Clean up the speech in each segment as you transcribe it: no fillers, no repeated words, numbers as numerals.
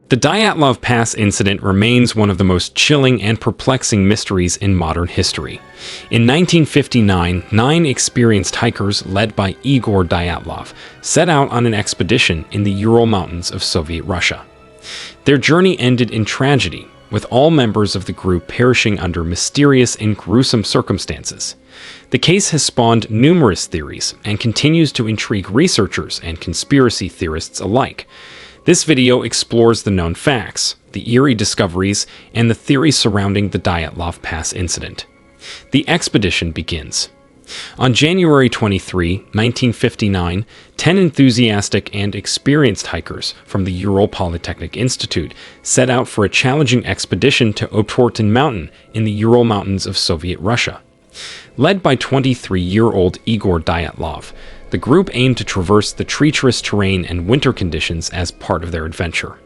The Dyatlov Pass Incident remains one of the most chilling and perplexing mysteries in modern history. In 1959, 9 experienced hikers led by Igor Dyatlov set out on an expedition in the Ural Mountains of Soviet Russia. Their journey ended in tragedy, with all members of the group perishing under mysterious and gruesome circumstances. The case has spawned numerous theories and continues to intrigue researchers and conspiracy theorists alike. This video explores the known facts, the eerie discoveries, and the theories surrounding the Dyatlov Pass incident. The expedition begins. On January 23, 1959, 10 enthusiastic and experienced hikers from the Ural Polytechnic Institute set out for a challenging expedition to Ural Mountain in the Ural Mountains of Soviet Russia. Led by 23-year-old Igor Dyatlov, the group aimed to traverse the treacherous terrain and winter conditions as part of their adventure.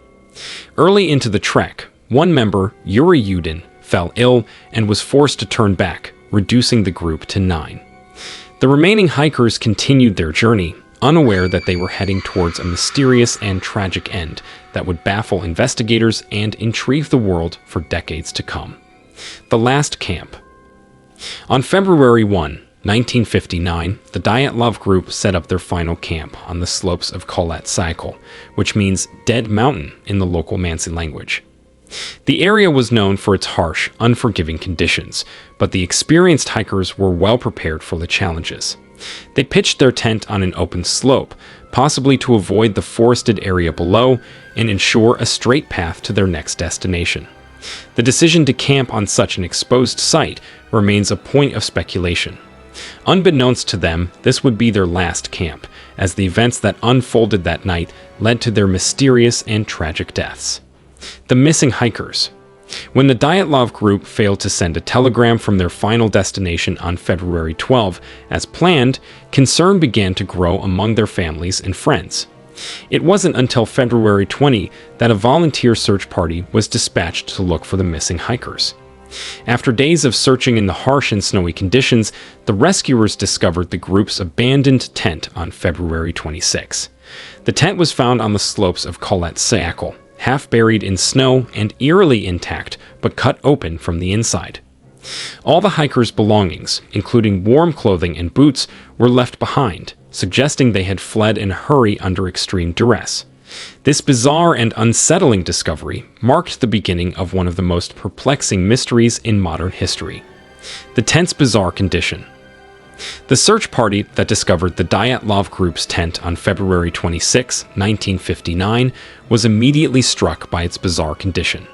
Early into the trek, one member, Yuri Yudin, fell ill and was forced to turn back, reducing the group to 9. The remaining hikers continued their journey, unaware that they were heading towards a mysterious and tragic end that would baffle investigators and intrigue the world for decades to come. The Last Camp. On February 1, 1959, the Dyatlov group set up their final camp on the slopes of Kholat Syakhl, which means Dead Mountain in the local Mansi language. The area was known for its harsh, unforgiving conditions, but the experienced hikers were well prepared for the challenges. They pitched their tent on an open slope, possibly to avoid the forested area below and ensure a straight path to their next destination. The decision to camp on such an exposed site remains a point of speculation. Unbeknownst to them, this would be their last camp, as the events that unfolded that night led to their mysterious and tragic deaths. The missing hikers. When the Dyatlov group failed to send a telegram from their final destination on February 12, as planned, concern began to grow among their families and friends. It wasn't until February 20 that a volunteer search party was dispatched to look for the missing hikers. After days of searching in the harsh and snowy conditions, the rescuers discovered the group's abandoned tent on February 26. The tent was found on the slopes of Kholat Syakhl, half buried in snow and eerily intact, but cut open from the inside. All the hikers' belongings, including warm clothing and boots, were left behind, suggesting they had fled in a hurry under extreme duress. This bizarre and unsettling discovery marked the beginning of one of the most perplexing mysteries in modern history: the tent's bizarre condition. The search party that discovered the Dyatlov group's tent on February 26, 1959, was immediately struck by its bizarre condition.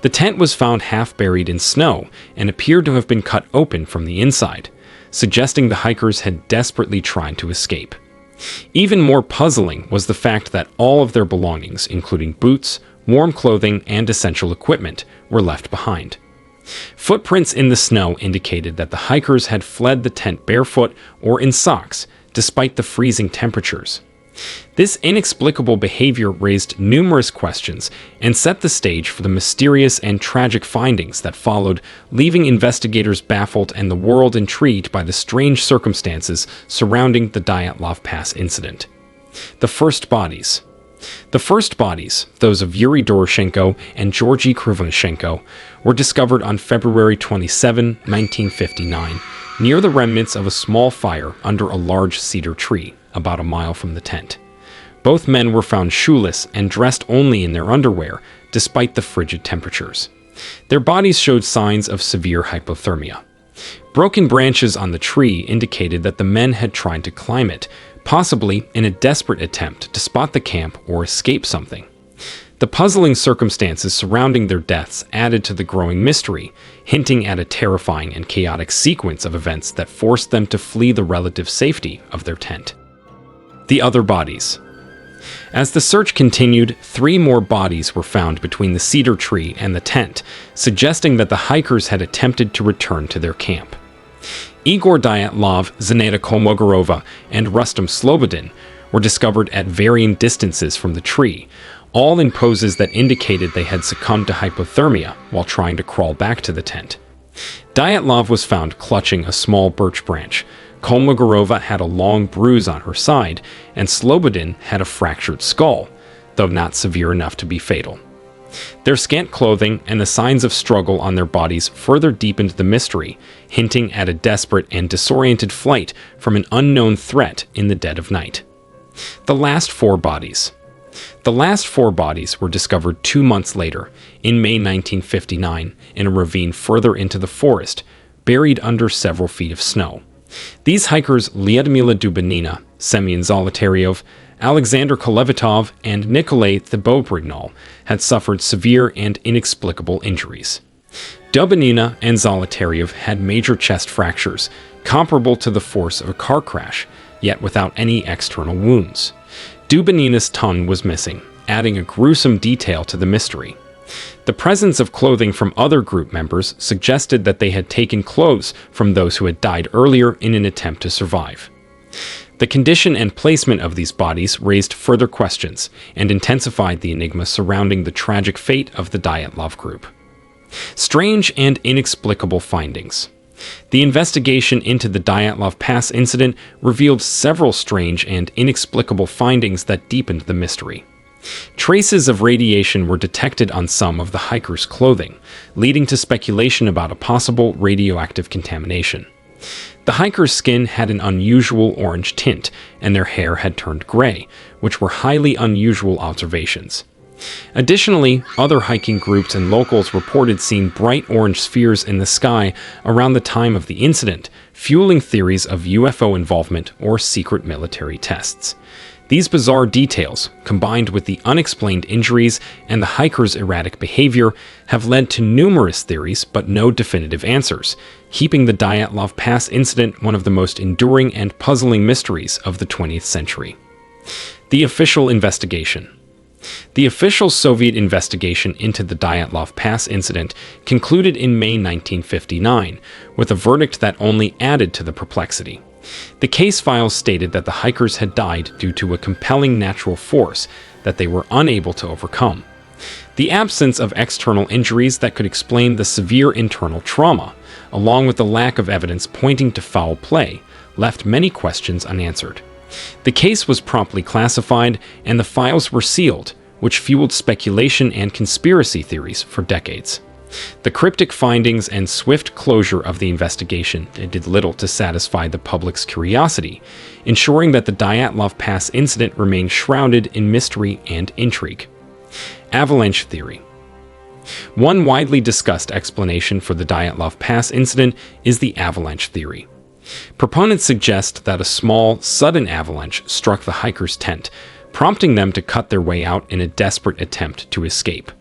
The tent was found half buried in snow and appeared to have been cut open from the inside, suggesting the hikers had desperately tried to escape. Even more puzzling was the fact that all of their belongings, including boots, warm clothing, and essential equipment, were left behind. Footprints in the snow indicated that the hikers had fled the tent barefoot or in socks, despite the freezing temperatures. This inexplicable behavior raised numerous questions and set the stage for the mysterious and tragic findings that followed, leaving investigators baffled and the world intrigued by the strange circumstances surrounding the Dyatlov Pass incident. The first bodies. The first bodies, those of Yuri Doroshenko and Georgy Krivoshenko, were discovered on February 27, 1959, near the remnants of a small fire under a large cedar tree, about a mile from the tent. Both men were found shoeless and dressed only in their underwear, despite the frigid temperatures. Their bodies showed signs of severe hypothermia. Broken branches on the tree indicated that the men had tried to climb it, possibly in a desperate attempt to spot the camp or escape something. The puzzling circumstances surrounding their deaths added to the growing mystery, hinting at a terrifying and chaotic sequence of events that forced them to flee the relative safety of their tent. The other bodies. As the search continued, 3 more bodies were found between the cedar tree and the tent, suggesting that the hikers had attempted to return to their camp. Igor Dyatlov, Zaneta Kolmogorova, and Rustam Slobodin were discovered at varying distances from the tree, all in poses that indicated they had succumbed to hypothermia while trying to crawl back to the tent. Dyatlov was found clutching a small birch branch. Kolmogorova had a long bruise on her side, and Slobodin had a fractured skull, though not severe enough to be fatal. Their scant clothing and the signs of struggle on their bodies further deepened the mystery, hinting at a desperate and disoriented flight from an unknown threat in the dead of night. The last four bodies. The last four bodies were discovered 2 months later, in May 1959, in a ravine further into the forest, buried under several feet of snow. These hikers, Lyudmila Dubanina, Semyon Zolotaryov, Alexander Kolevatov, and Nikolay Thibeaux-Brignol, had suffered severe and inexplicable injuries. Dubanina and Zolotaryov had major chest fractures, comparable to the force of a car crash, yet without any external wounds. Dubanina's tongue was missing, adding a gruesome detail to the mystery. The presence of clothing from other group members suggested that they had taken clothes from those who had died earlier in an attempt to survive. The condition and placement of these bodies raised further questions and intensified the enigma surrounding the tragic fate of the Dyatlov group. Strange and inexplicable findings. The investigation into the Dyatlov Pass incident revealed several strange and inexplicable findings that deepened the mystery. Traces of radiation were detected on some of the hikers' clothing, leading to speculation about a possible radioactive contamination. The hikers' skin had an unusual orange tint, and their hair had turned gray, which were highly unusual observations. Additionally, other hiking groups and locals reported seeing bright orange spheres in the sky around the time of the incident, fueling theories of UFO involvement or secret military tests. These bizarre details, combined with the unexplained injuries and the hikers' erratic behavior, have led to numerous theories but no definitive answers, keeping the Dyatlov Pass incident one of the most enduring and puzzling mysteries of the 20th century. The official investigation. The official Soviet investigation into the Dyatlov Pass incident concluded in May 1959, with a verdict that only added to the perplexity. The case files stated that the hikers had died due to a compelling natural force that they were unable to overcome. The absence of external injuries that could explain the severe internal trauma, along with the lack of evidence pointing to foul play, left many questions unanswered. The case was promptly classified, and the files were sealed, which fueled speculation and conspiracy theories for decades. The cryptic findings and swift closure of the investigation did little to satisfy the public's curiosity, ensuring that the Dyatlov Pass incident remained shrouded in mystery and intrigue. Avalanche theory. One widely discussed explanation for the Dyatlov Pass incident is the avalanche theory. Proponents suggest that a small, sudden avalanche struck the hikers' tent, prompting them to cut their way out in a desperate attempt to escape.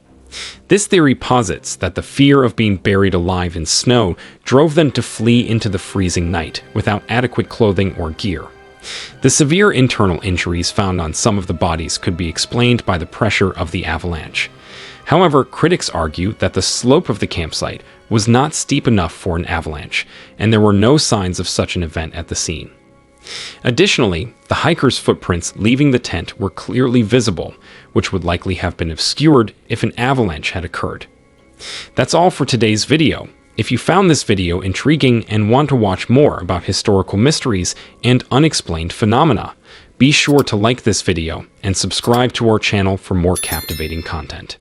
This theory posits that the fear of being buried alive in snow drove them to flee into the freezing night without adequate clothing or gear. The severe internal injuries found on some of the bodies could be explained by the pressure of the avalanche. However, critics argue that the slope of the campsite was not steep enough for an avalanche, and there were no signs of such an event at the scene. Additionally, the hikers' footprints leaving the tent were clearly visible, which would likely have been obscured if an avalanche had occurred. That's all for today's video. If you found this video intriguing and want to watch more about historical mysteries and unexplained phenomena, be sure to like this video and subscribe to our channel for more captivating content.